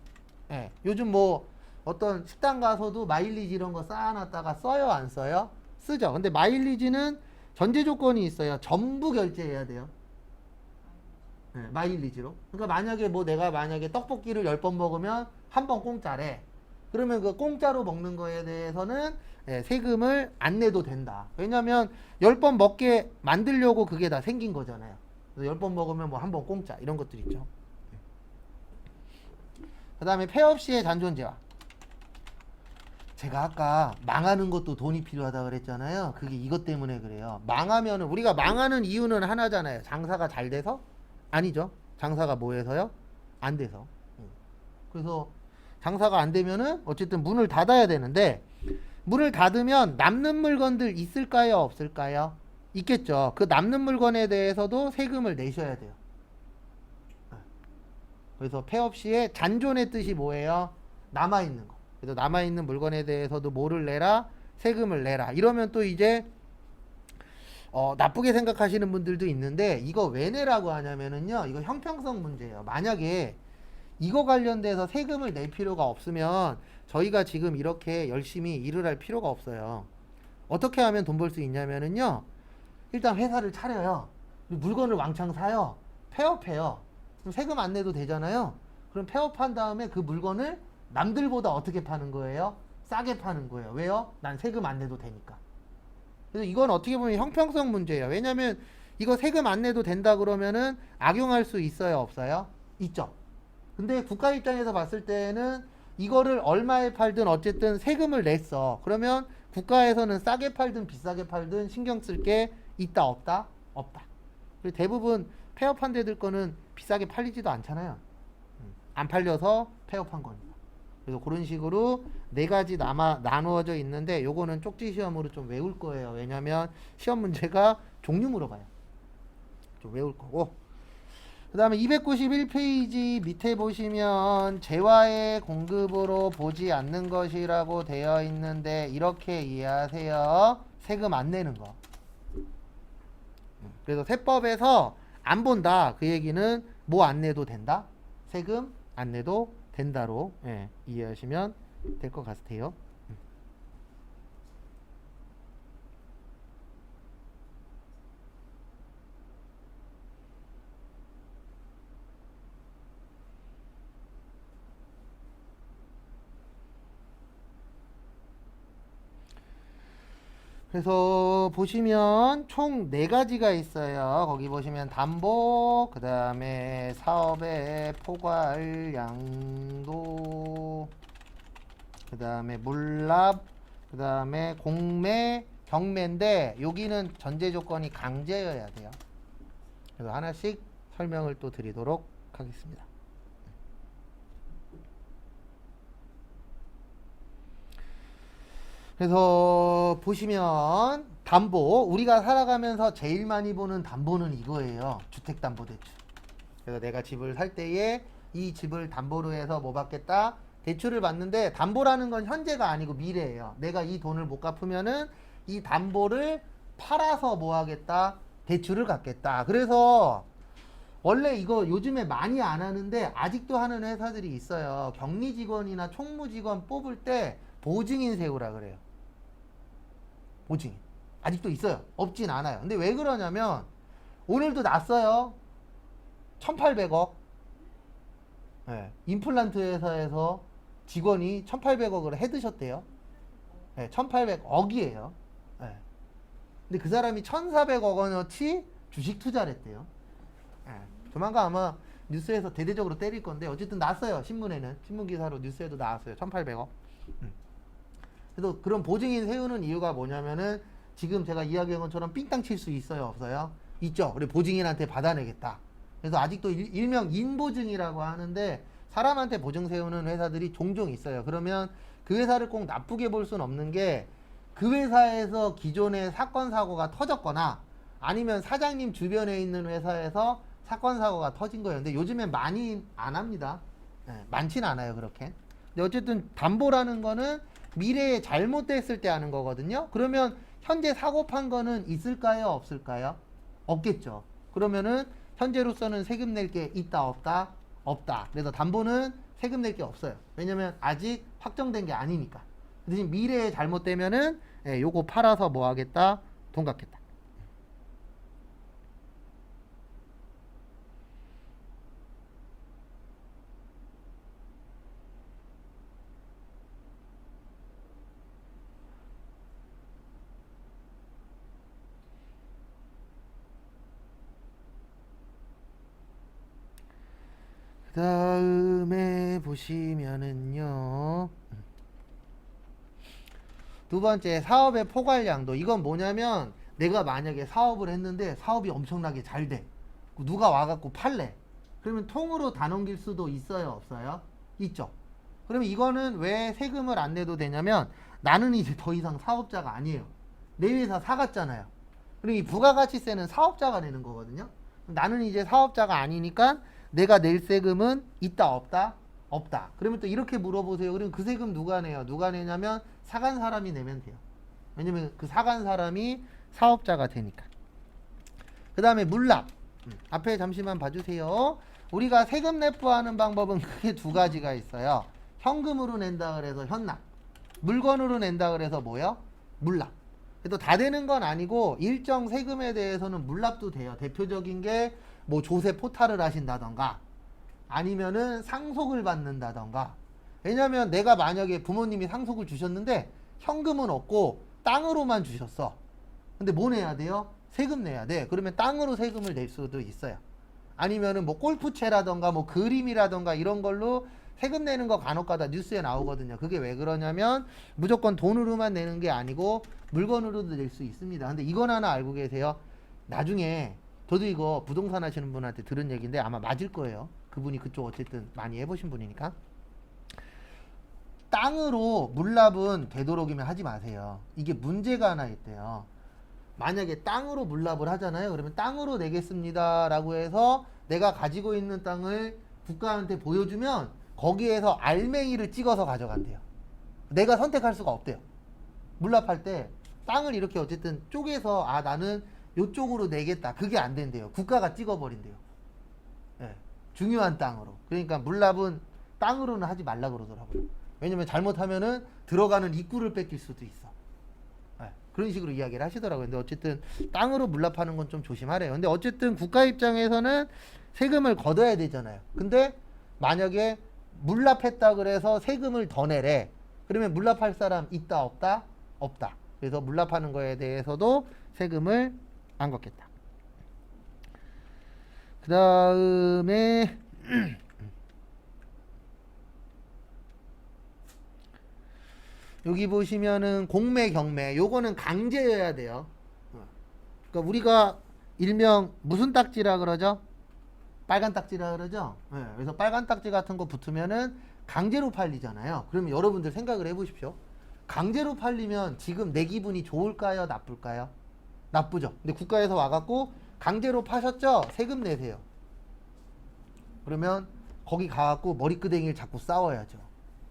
요즘 뭐 어떤 식당 가서도 마일리지 이런 거 쌓아놨다가 써요? 안 써요? 쓰죠. 근데 마일리지는 전제 조건이 있어요. 전부 결제해야 돼요. 마일리지로. 그러니까 만약에 뭐 내가 만약에 떡볶이를 10번 먹으면 한 번 공짜래. 그러면 그 공짜로 먹는 거에 대해서는 세금을 안 내도 된다. 왜냐면 10번 먹게 만들려고 그게 다 생긴 거잖아요. 그래서 10번 먹으면 뭐 한 번 공짜 이런 것들 있죠. 그 다음에 폐업 시의 잔존재화. 제가 아까 망하는 것도 돈이 필요하다 그랬잖아요. 그게 이것 때문에 그래요. 망하면은 우리가 망하는 이유는 하나잖아요. 장사가 잘 돼서? 아니죠. 장사가 뭐 해서요? 안 돼서. 그래서 장사가 안 되면은 어쨌든 문을 닫아야 되는데 문을 닫으면 남는 물건들 있을까요? 없을까요? 있겠죠. 그 남는 물건에 대해서도 세금을 내셔야 돼요. 그래서 폐업 시에 잔존의 뜻이 뭐예요? 남아있는 거. 그래서 남아있는 물건에 대해서도 뭐를 내라? 세금을 내라. 이러면 또 이제 나쁘게 생각하시는 분들도 있는데 이거 왜 내라고 하냐면은요. 이거 형평성 문제예요. 만약에 이거 관련돼서 세금을 낼 필요가 없으면 저희가 지금 이렇게 열심히 일을 할 필요가 없어요. 어떻게 하면 돈 벌 수 있냐면은요. 일단 회사를 차려요. 물건을 왕창 사요. 폐업해요. 그럼 세금 안 내도 되잖아요. 그럼 폐업한 다음에 그 물건을 남들보다 어떻게 파는 거예요? 싸게 파는 거예요. 왜요? 난 세금 안 내도 되니까. 그래서 이건 어떻게 보면 형평성 문제예요. 왜냐면 이거 세금 안 내도 된다 그러면은 악용할 수 있어요, 없어요? 있죠. 근데 국가 입장에서 봤을 때는 이거를 얼마에 팔든 어쨌든 세금을 냈어. 그러면 국가에서는 싸게 팔든 비싸게 팔든 신경 쓸 게 있다, 없다? 없다. 그리고 대부분 폐업한 데들 거는 비싸게 팔리지도 않잖아요. 안 팔려서 폐업한 겁니다. 그래서 그런 식으로 네 가지 나누어져 있는데 요거는 쪽지 시험으로 좀 외울 거예요. 왜냐면 시험 문제가 종류 물어봐요. 좀 외울 거고. 그 다음에 291페이지 밑에 보시면 재화의 공급으로 보지 않는 것이라고 되어 있는데 이렇게 이해하세요. 세금 안 내는 거. 그래서 세법에서 안 본다. 그 얘기는 뭐 안 내도 된다? 세금 안 내도 된다로 이해하시면 될 것 같아요. 그래서 보시면 총 4가지가 있어요. 거기 보시면 담보, 그 다음에 사업의 포괄, 양도, 그 다음에 물납, 그 다음에 공매, 경매인데 여기는 전제 조건이 강제여야 돼요. 그래서 하나씩 설명을 또 드리도록 하겠습니다. 그래서 보시면 담보, 우리가 살아가면서 제일 많이 보는 담보는 이거예요. 주택담보대출. 그래서 내가 집을 살 때에 이 집을 담보로 해서 뭐 받겠다? 대출을 받는데 담보라는 건 현재가 아니고 미래예요. 내가 이 돈을 못 갚으면은 이 담보를 팔아서 뭐 하겠다? 대출을 갚겠다. 그래서 원래 이거 요즘에 많이 안 하는데 아직도 하는 회사들이 있어요. 격리 직원이나 총무 직원 뽑을 때 보증인 세우라 그래요. 보증인. 아직도 있어요. 없진 않아요. 근데 왜 그러냐면 오늘도 났어요. 1,800억. 네. 임플란트 회사에서 직원이 1,800억을 해드셨대요. 네, 1,800억이에요. 네. 근데 그 사람이 1,400억 원어치 주식 투자를 했대요. 네. 조만간 아마 뉴스에서 대대적으로 때릴 건데 어쨌든 났어요. 신문에는. 신문기사로 뉴스에도 나왔어요. 1,800억. 그래서 그런 보증인 세우는 이유가 뭐냐면은 지금 제가 이야기한 것처럼 삥땅 칠 수 있어요, 없어요? 있죠. 그리고 보증인한테 받아내겠다. 그래서 아직도 일명 인보증이라고 하는데 사람한테 보증 세우는 회사들이 종종 있어요. 그러면 그 회사를 꼭 나쁘게 볼 수는 없는 게 그 회사에서 기존에 사건 사고가 터졌거나 아니면 사장님 주변에 있는 회사에서 사건 사고가 터진 거예요. 근데 요즘엔 많이 안 합니다. 네, 많진 않아요, 그렇게. 근데 어쨌든 담보라는 거는 미래에 잘못됐을 때 하는 거거든요. 그러면 현재 사고 판 거는 있을까요? 없을까요? 없겠죠. 그러면은 현재로서는 세금 낼 게 있다 없다? 없다. 그래서 담보는 세금 낼 게 없어요. 왜냐면 아직 확정된 게 아니니까. 대신 미래에 잘못되면은 요거 팔아서 뭐 하겠다? 돈 갚겠다. 그 다음에 보시면은요. 두 번째, 사업의 포괄량도. 이건 뭐냐면 내가 만약에 사업을 했는데 사업이 엄청나게 잘 돼. 누가 와갖고 팔래. 그러면 통으로 다 넘길 수도 있어요, 없어요? 있죠. 그러면 이거는 왜 세금을 안 내도 되냐면 나는 이제 더 이상 사업자가 아니에요. 내 회사 사갔잖아요. 그리고 이 부가가치세는 사업자가 내는 거거든요. 나는 이제 사업자가 아니니까 내가 낼 세금은 있다 없다? 없다. 그러면 또 이렇게 물어보세요. 그러면 그 세금 누가 내요? 누가 내냐면 사간 사람이 내면 돼요. 왜냐면 그 사간 사람이 사업자가 되니까. 그 다음에 물납. 앞에 잠시만 봐주세요. 우리가 세금 납부하는 방법은 크게 2가지가 있어요. 현금으로 낸다 그래서 현납. 물건으로 낸다 그래서 뭐요? 물납. 그래도 다 되는 건 아니고 일정 세금에 대해서는 물납도 돼요. 대표적인 게 뭐 조세 포탈을 하신다던가 아니면은 상속을 받는다던가. 왜냐면 내가 만약에 부모님이 상속을 주셨는데 현금은 없고 땅으로만 주셨어. 근데 뭐 내야 돼요? 세금 내야 돼. 그러면 땅으로 세금을 낼 수도 있어요. 아니면은 뭐 골프채라던가 뭐 그림이라던가 이런 걸로 세금 내는 거 간혹가다 뉴스에 나오거든요. 그게 왜 그러냐면 무조건 돈으로만 내는 게 아니고 물건으로도 낼 수 있습니다. 근데 이건 하나 알고 계세요. 나중에 저도 이거 부동산 하시는 분한테 들은 얘기인데 아마 맞을 거예요. 그분이 그쪽 어쨌든 많이 해보신 분이니까. 땅으로 물납은 되도록이면 하지 마세요. 이게 문제가 하나 있대요. 만약에 땅으로 물납을 하잖아요. 그러면 땅으로 내겠습니다 라고 해서 내가 가지고 있는 땅을 국가한테 보여주면 거기에서 알맹이를 찍어서 가져간대요. 내가 선택할 수가 없대요. 물납할 때 땅을 이렇게 어쨌든 쪼개서 아 나는 요쪽으로 내겠다. 그게 안 된대요. 국가가 찍어버린대요. 예, 중요한 땅으로. 그러니까 물납은 땅으로는 하지 말라 그러더라고요. 왜냐면 잘못하면은 들어가는 입구를 뺏길 수도 있어. 예, 그런 식으로 이야기를 하시더라고요. 근데 어쨌든 땅으로 물납하는 건 좀 조심하래요. 근데 어쨌든 국가 입장에서는 세금을 걷어야 되잖아요. 근데 만약에 물납했다 그래서 세금을 더 내래. 그러면 물납할 사람 있다 없다? 없다. 그래서 물납하는 거에 대해서도 세금을 안 걷겠다. 그 다음에 여기 보시면은 공매 경매 요거는 강제여야 돼요. 그러니까 우리가 일명 무슨 딱지라 그러죠? 빨간 딱지라 그러죠? 네, 그래서 빨간 딱지 같은 거 붙으면은 강제로 팔리잖아요. 그러면 여러분들 생각을 해보십시오. 강제로 팔리면 지금 내 기분이 좋을까요? 나쁠까요? 나쁘죠. 근데 국가에서 와갖고 강제로 파셨죠? 세금 내세요. 그러면 거기 가갖고 머리끄댕이를 자꾸 싸워야죠.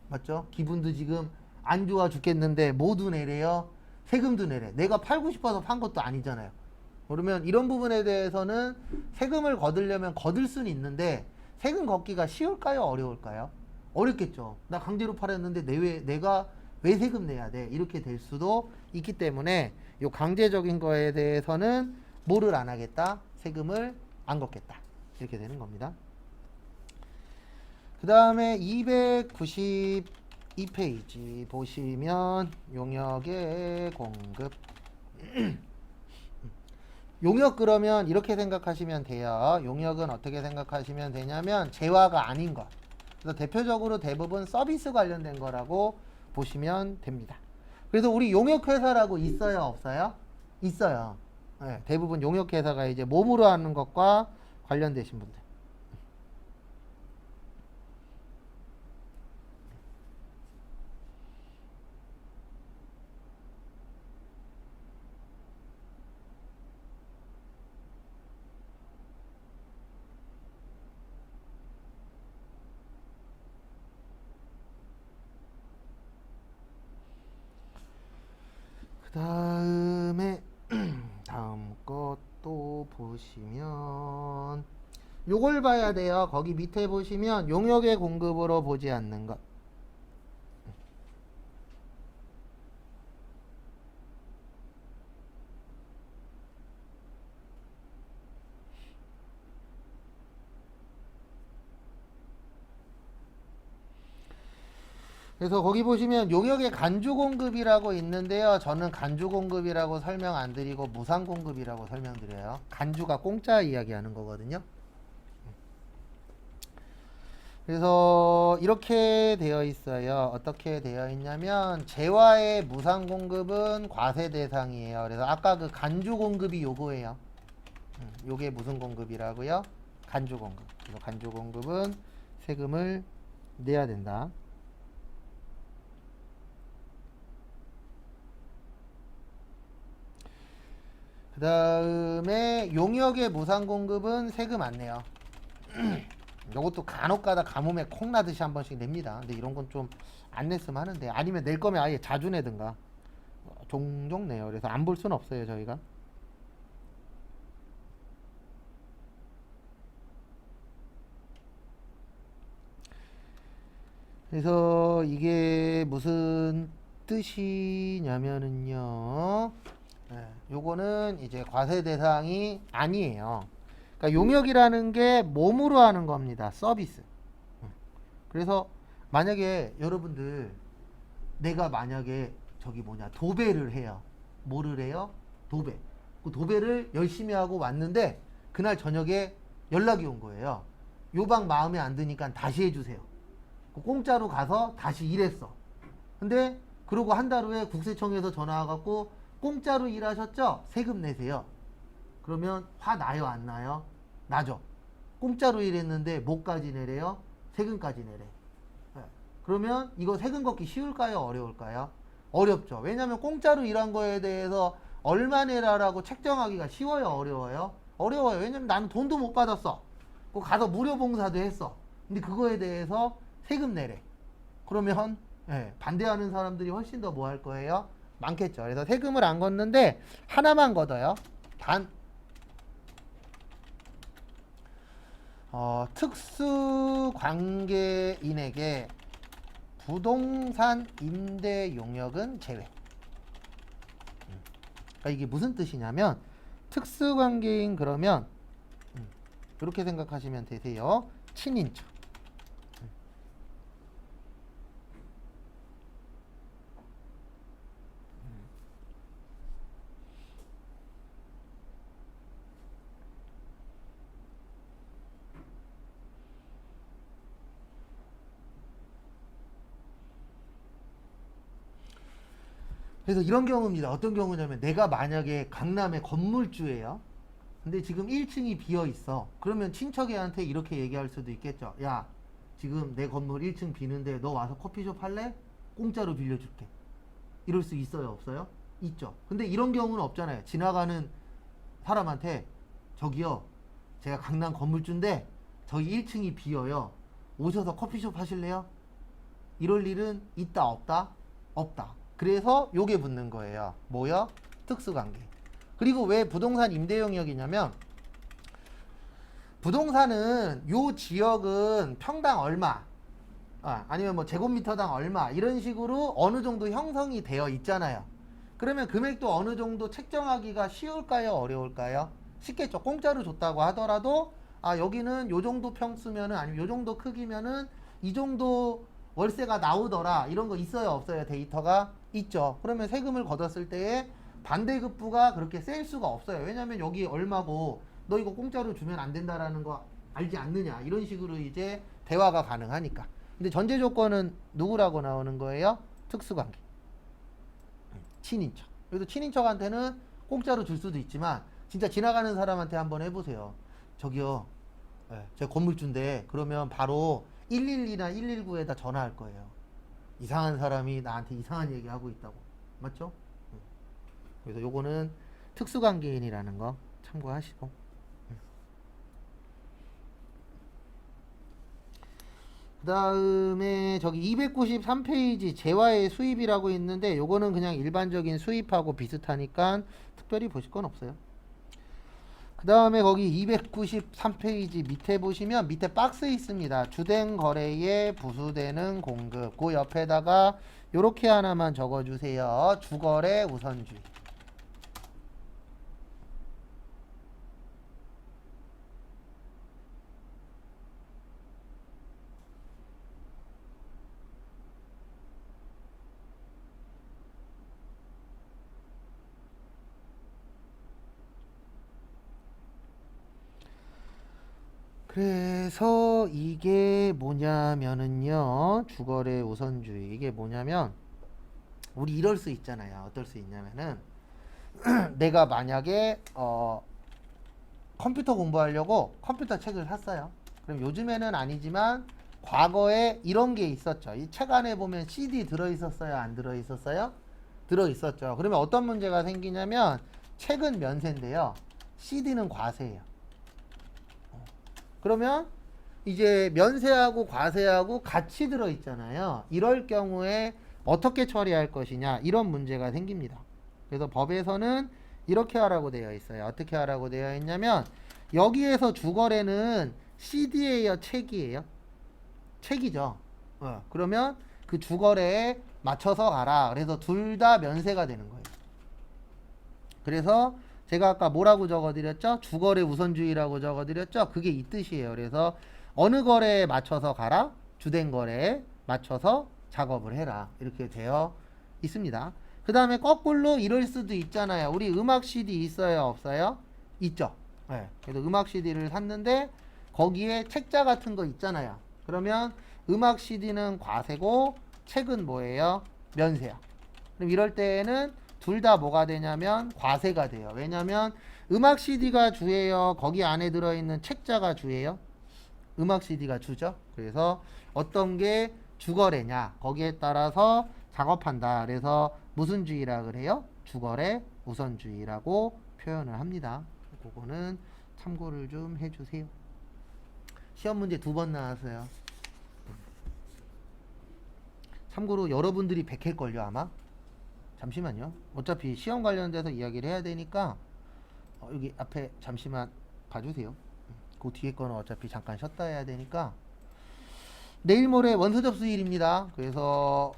맞죠? 기분도 지금 안 좋아 죽겠는데 모두 내래요. 세금도 내래. 내가 팔고 싶어서 판 것도 아니잖아요. 그러면 이런 부분에 대해서는 세금을 거두려면 거둘 수는 있는데 세금 걷기가 쉬울까요? 어려울까요? 어렵겠죠. 나 강제로 팔았는데 내가 왜 세금 내야 돼? 이렇게 될 수도 있기 때문에 이 강제적인 거에 대해서는 뭐를 안 하겠다? 세금을 안 걷겠다. 이렇게 되는 겁니다. 그 다음에 292페이지 보시면 용역의 공급 용역 그러면 이렇게 생각하시면 돼요. 용역은 어떻게 생각하시면 되냐면 재화가 아닌 것. 그래서 대표적으로 대부분 서비스 관련된 거라고 보시면 됩니다. 그래서 우리 용역회사라고 있어요? 없어요? 있어요. 네, 대부분 용역회사가 이제 몸으로 하는 것과 관련되신 분들. 그 다음에 다음 것도 보시면 요걸 봐야 돼요. 거기 밑에 보시면 용역의 공급으로 보지 않는 것. 그래서 거기 보시면 용역의 간주공급이라고 있는데요. 저는 간주공급이라고 설명 안 드리고 무상공급이라고 설명드려요. 간주가 공짜 이야기하는 거거든요. 그래서 이렇게 되어 있어요. 어떻게 되어 있냐면 재화의 무상공급은 과세 대상이에요. 그래서 아까 그 간주공급이 요거예요. 요게 무슨 공급이라고요? 간주공급. 그래서 간주공급은 세금을 내야 된다. 그 다음에 용역의 무상공급은 세금 안 내요. 이것도 간혹가다 가뭄에 콩 나듯이 한 번씩 냅니다. 근데 이런 건 좀 안 냈으면 하는데 아니면 낼 거면 아예 자주 내든가 종종 내요. 그래서 안 볼 수는 없어요 저희가. 그래서 이게 무슨 뜻이냐면은요. 요거는 이제 과세 대상이 아니에요. 그러니까 용역이라는 게 몸으로 하는 겁니다. 서비스. 그래서 만약에 여러분들 내가 만약에 도배를 해요. 뭐를 해요? 도배. 그 도배를 열심히 하고 왔는데 그날 저녁에 연락이 온 거예요. 요 방 마음에 안 드니까 다시 해주세요. 공짜로 가서 다시 일했어. 근데 그러고 한 달 후에 국세청에서 전화 와갖고 공짜로 일하셨죠? 세금 내세요. 그러면 화 나요, 안 나요? 나죠. 공짜로 일했는데 뭐까지 내래요? 세금까지 내래. 네. 그러면 이거 세금 걷기 쉬울까요? 어려울까요? 어렵죠. 왜냐하면 공짜로 일한 거에 대해서 얼마 내라라고 책정하기가 쉬워요, 어려워요? 어려워요. 왜냐면 나는 돈도 못 받았어. 가서 무료 봉사도 했어. 근데 그거에 대해서 세금 내래. 그러면 반대하는 사람들이 훨씬 더 뭐 할 거예요? 많겠죠. 그래서 세금을 안 걷는데 하나만 걷어요. 단 특수관계인에게 부동산 임대 용역은 제외. 그러니까 이게 무슨 뜻이냐면 특수관계인 그러면 이렇게 생각하시면 되세요. 친인척. 그래서 이런 경우입니다. 어떤 경우냐면 내가 만약에 강남의 건물주예요. 근데 지금 1층이 비어 있어. 그러면 친척애한테 이렇게 얘기할 수도 있겠죠. 야, 지금 내 건물 1층 비는데 너 와서 커피숍 할래? 공짜로 빌려줄게. 이럴 수 있어요, 없어요? 있죠. 근데 이런 경우는 없잖아요. 지나가는 사람한테 저기요, 제가 강남 건물주인데 저희 1층이 비어요. 오셔서 커피숍 하실래요? 이럴 일은 있다, 없다? 없다. 그래서 요게 붙는 거예요. 뭐요? 특수관계. 그리고 왜 부동산 임대 용역이냐면 부동산은 요 지역은 평당 얼마 아니면 뭐 제곱미터당 얼마 이런 식으로 어느 정도 형성이 되어 있잖아요. 그러면 금액도 어느 정도 책정하기가 쉬울까요? 어려울까요? 쉽겠죠. 공짜로 줬다고 하더라도 여기는 요 정도 평수면은 아니면 요 정도 크기면은 이 정도 월세가 나오더라. 이런 거 있어요, 없어요? 데이터가 있죠. 그러면 세금을 걷었을 때에 반대급부가 그렇게 셀 수가 없어요. 왜냐면 여기 얼마고 너 이거 공짜로 주면 안 된다라는 거 알지 않느냐. 이런 식으로 이제 대화가 가능하니까. 근데 전제 조건은 누구라고 나오는 거예요? 특수관계. 친인척. 그래서 친인척한테는 공짜로 줄 수도 있지만 진짜 지나가는 사람한테 한번 해보세요. 저기요, 제 건물주인데 그러면 바로 112나 119에다 전화할 거예요. 이상한 사람이 나한테 이상한 얘기하고 있다고. 맞죠? 그래서 요거는 특수관계인이라는 거 참고하시고. 그 다음에 저기 293페이지 재화의 수입이라고 있는데 요거는 그냥 일반적인 수입하고 비슷하니까 특별히 보실 건 없어요. 그 다음에 거기 293페이지 밑에 보시면 밑에 박스 있습니다. 주된 거래에 부수되는 공급. 그 옆에다가 요렇게 하나만 적어주세요. 주거래 우선주의. 그래서 이게 뭐냐면은요, 주거래 우선주의. 이게 뭐냐면 우리 이럴 수 있잖아요. 어떨 수 있냐면은 내가 만약에 컴퓨터 공부하려고 컴퓨터 책을 샀어요. 그럼 요즘에는 아니지만 과거에 이런 게 있었죠. 이 책 안에 보면 CD 들어있었어요? 안 들어있었어요? 들어있었죠. 그러면 어떤 문제가 생기냐면 책은 면세인데요. CD는 과세예요. 그러면 이제 면세하고 과세하고 같이 들어있잖아요. 이럴 경우에 어떻게 처리할 것이냐 이런 문제가 생깁니다. 그래서 법에서는 이렇게 하라고 되어 있어요. 어떻게 하라고 되어 있냐면 여기에서 주거래는 CD예요, 책이에요? 책이죠. 그러면 그 주거래에 맞춰서 가라. 그래서 둘 다 면세가 되는 거예요. 그래서 제가 아까 뭐라고 적어드렸죠? 주거래 우선주의라고 적어드렸죠? 그게 이 뜻이에요. 그래서 어느 거래에 맞춰서 가라? 주된 거래에 맞춰서 작업을 해라. 이렇게 되어 있습니다. 그 다음에 거꾸로 이럴 수도 있잖아요. 우리 음악 CD 있어요? 없어요? 있죠. 네. 그래서 음악 CD를 샀는데 거기에 책자 같은 거 있잖아요. 그러면 음악 CD는 과세고 책은 뭐예요? 면세요. 그럼 이럴 때에는 둘 다 뭐가 되냐면 과세가 돼요. 왜냐면 음악 CD가 주예요? 거기 안에 들어있는 책자가 주예요? 음악 CD가 주죠. 그래서 어떤 게 주거래냐 거기에 따라서 작업한다. 그래서 무슨 주의라 그래요? 주거래 우선주의라고 표현을 합니다. 그거는 참고를 좀 해주세요. 시험 문제 2번 나왔어요. 참고로 여러분들이 100회걸요 아마. 잠시만요. 어차피 시험 관련돼서 이야기를 해야 되니까 여기 앞에 잠시만 봐주세요. 그 뒤에 거는 어차피 잠깐 쉬었다 해야 되니까. 내일 모레 원서 접수일입니다. 그래서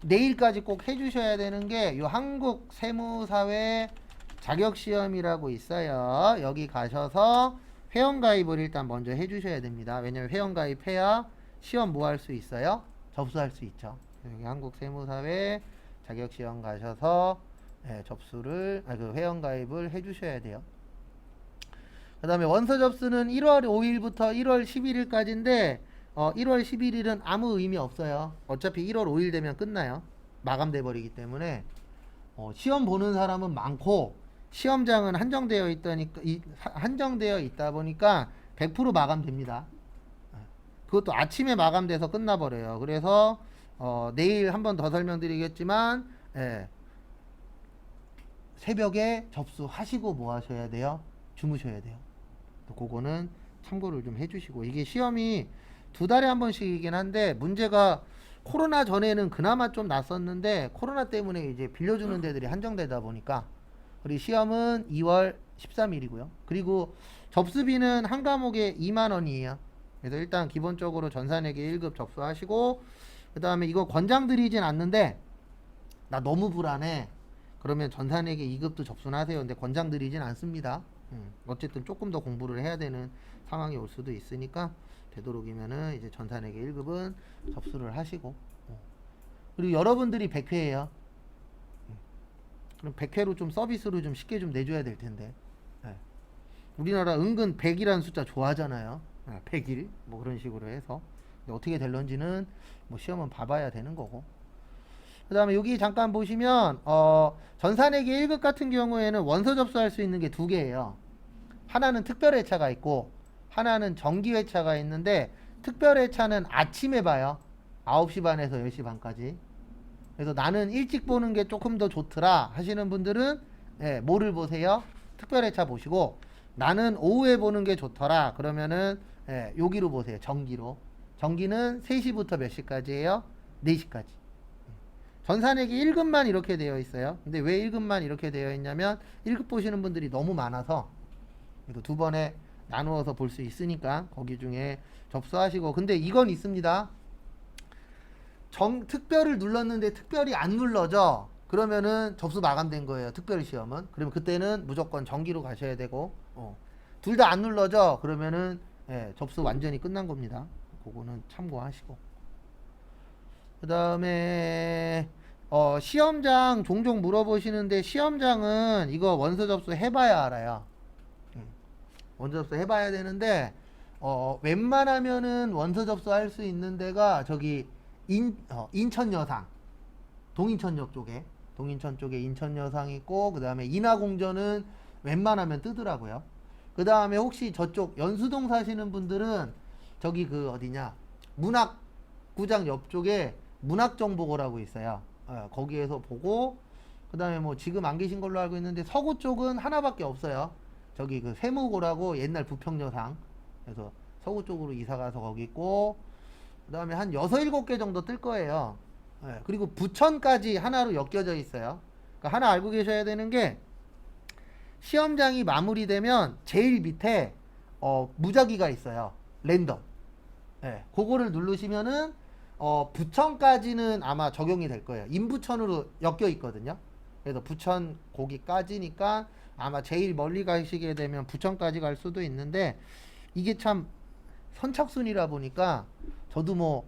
내일까지 꼭 해주셔야 되는 게 요 한국 세무사회 자격시험이라고 있어요. 여기 가셔서 회원가입을 일단 먼저 해주셔야 됩니다. 왜냐면 회원가입해야 시험 뭐 할 수 있어요? 접수할 수 있죠. 여기 한국 세무사회 자격시험 가셔서 접수를 그 회원가입을 해주셔야 돼요. 그 다음에 원서 접수는 1월 5일부터 1월 11일까지인데 1월 11일은 아무 의미 없어요. 어차피 1월 5일 되면 끝나요. 마감돼 버리기 때문에 시험 보는 사람은 많고 시험장은 한정되어 있다 보니까 100% 마감됩니다. 그것도 아침에 마감돼서 끝나버려요. 그래서 내일 한 번 더 설명드리겠지만 새벽에 접수하시고 뭐 하셔야 돼요? 주무셔야 돼요. 그거는 참고를 좀 해주시고, 이게 시험이 2달에 한 번씩이긴 한데 문제가 코로나 전에는 그나마 좀 났었는데 코로나 때문에 이제 빌려주는 데들이 한정되다 보니까 우리 시험은 2월 13일이고요. 그리고 접수비는 한 과목에 2만 원이에요. 그래서 일단 기본적으로 전산회계 1급 접수하시고, 그 다음에 이거 권장드리진 않는데 나 너무 불안해 그러면 전산회계 2급도 접수하세요. 근데 권장드리진 않습니다. 어쨌든 조금 더 공부를 해야 되는 상황이 올 수도 있으니까 되도록이면은 이제 전산회계 1급은 접수를 하시고, 그리고 여러분들이 100회예요. 그럼 100회로 좀 서비스로 좀 쉽게 좀 내줘야 될 텐데. 우리나라 은근 100이라는 숫자 좋아하잖아요. 100일 뭐 그런 식으로 해서 어떻게 될런지는 뭐 시험은 봐봐야 되는 거고. 그 다음에 여기 잠깐 보시면 전산회계 1급 같은 경우에는 원서 접수할 수 있는 게 2개예요. 하나는 특별회차가 있고 하나는 정기회차가 있는데, 특별회차는 아침에 봐요. 9시 반에서 10시 반까지. 그래서 나는 일찍 보는 게 조금 더 좋더라 하시는 분들은 뭐를 보세요? 특별회차 보시고, 나는 오후에 보는 게 좋더라 그러면은 여기로 보세요. 정기로. 정기는 3시부터 몇 시까지예요? 4시까지. 전산회계 1급만 이렇게 되어 있어요. 근데 왜 1급만 이렇게 되어 있냐면 1급 보시는 분들이 너무 많아서 이거 2번에 나누어서 볼 수 있으니까 거기 중에 접수하시고. 근데 이건 있습니다. 특별을 눌렀는데 특별이 안 눌러져. 그러면은 접수 마감된 거예요. 특별 시험은. 그러면 그때는 무조건 정기로 가셔야 되고, 둘 다 안 눌러져. 그러면은 접수 완전히 끝난 겁니다. 그거는 참고하시고. 그 다음에 시험장 종종 물어보시는데, 시험장은 이거 원서 접수 해봐야 알아요. 원서 접수 해봐야 되는데 웬만하면은 원서 접수할 수 있는 데가 저기 인천여상, 동인천역 쪽에, 동인천 쪽에 인천여상 있고, 그 다음에 인하공전은 웬만하면 뜨더라고요. 그 다음에 혹시 저쪽 연수동 사시는 분들은 저기 그 어디냐, 문학구장 옆쪽에 문학정보고라고 있어요. 거기에서 보고, 그 다음에 뭐 지금 안 계신 걸로 알고 있는데 서구 쪽은 하나밖에 없어요. 저기 그 세무고라고 옛날 부평여상, 그래서 서구 쪽으로 이사가서 거기 있고, 그 다음에 한 6, 7개 정도 뜰 거예요. 그리고 부천까지 하나로 엮여져 있어요. 그러니까 하나 알고 계셔야 되는 게, 시험장이 마무리되면 제일 밑에 무작위가 있어요. 랜덤. 그거를 누르시면은 부천까지는 아마 적용이 될 거예요. 인부천으로 엮여 있거든요. 그래서 부천 거기까지니까 아마 제일 멀리 가시게 되면 부천까지 갈 수도 있는데, 이게 참 선착순이라 보니까 저도 뭐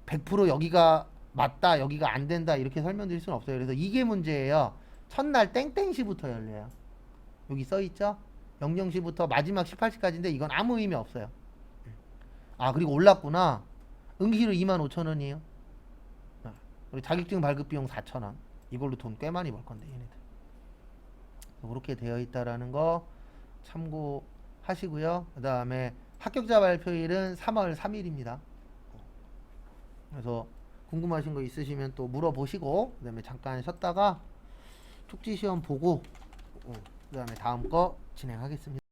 100% 여기가 맞다 여기가 안 된다 이렇게 설명드릴 수는 없어요. 그래서 이게 문제예요. 첫날 땡땡시부터 열려요. 여기 써있죠? 00시부터 마지막 18시까지인데 이건 아무 의미 없어요. 아 그리고 올랐구나. 응시료 25,000원이에요. 그리고 자격증 발급 비용 4,000원. 이걸로 돈 꽤 많이 벌 건데 얘네들. 그렇게 되어 있다라는 거 참고하시고요. 그 다음에 합격자 발표일은 3월 3일입니다. 그래서 궁금하신 거 있으시면 또 물어보시고 그 다음에 잠깐 쉬었다가 축지시험 보고 그 다음에 다음 거 진행하겠습니다.